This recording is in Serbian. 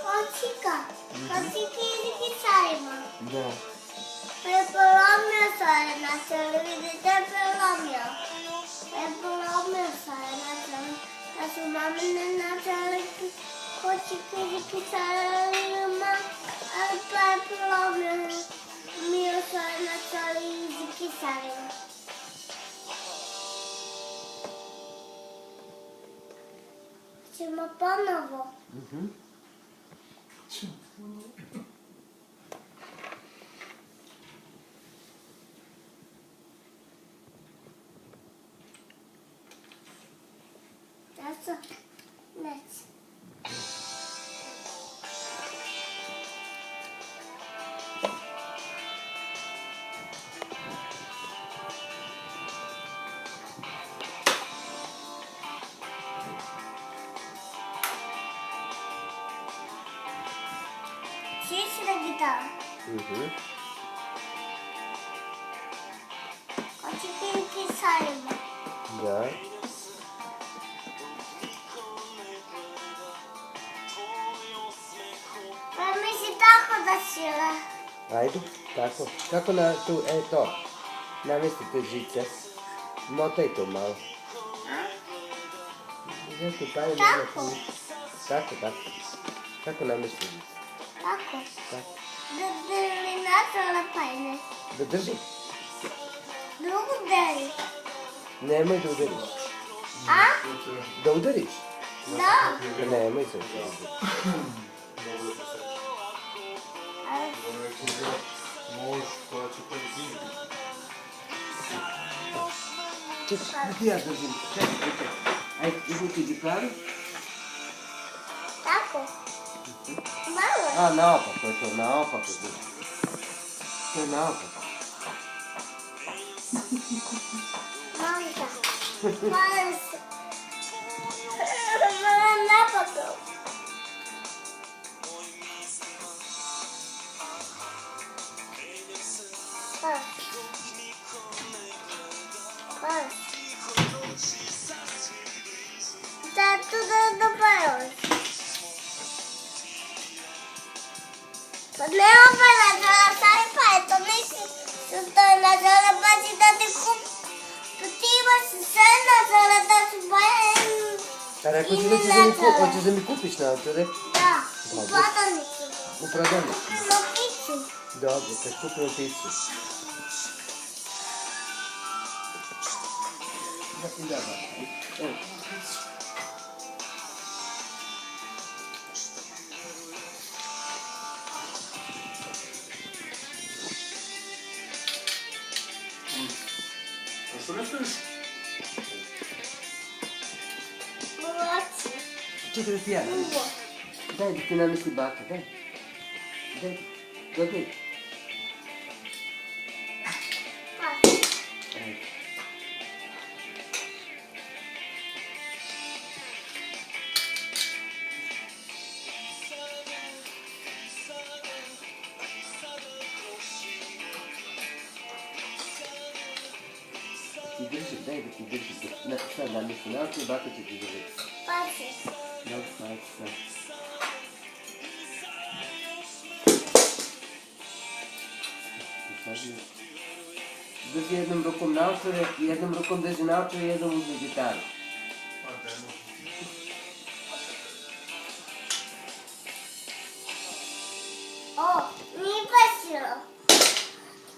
Kocika. Kociki i sajma. Da. Prepolomio se na televiziji, prelomio. Prepolomio se na televiziji, da su mamine na televiziji, kociki sajma, ali prepolomio se na televiziji sajma. Ćemo ponovo. That's a net. Чистая гитара. Кочки сайма. Da. Pa mi si tako da sila. Ajde, tako. Kako na tu, to. Namestite žice. Motaj to malo. Tako? Tako. Kako namestite žice? Tako. Tako. Da li natala pajne? Da drži. Drugu deli. Nemoj da udariš. A? Da udariš? Da. Nemoj se udariš. Čekaj, ti ja držim. Čekaj. Ajde, izvuči gitaru. Tako? Malo. A, naopako je to, naopako. To je naopako. Mamka. Moram se. Moram napako. Pas. Da tu da dopajaš. Pa ne opaj nazvala sajpa, to misli, što je nazvala baci da ti kup. Pa ti imaš sve nazvala da su bajeni. A rekao si da ćeš da mi kupiš naočare? Da, u prodavnicu. U prodavnicu? Na piću. Dobro, kad kupimo picu. Da. Evo. A što ne stojiš? Mlači. Čekaj da ti ja. Daj da ti namesti baka, daj. Daj. Pa. Ajde. Ti drži, daj da ti drži. Sad namesti naoče i baka će ti držati. Pazi. Dobro, ajde sad. Drži jednom rukom naočare, jednom rukom drži naočare i jednom uzme gitaru.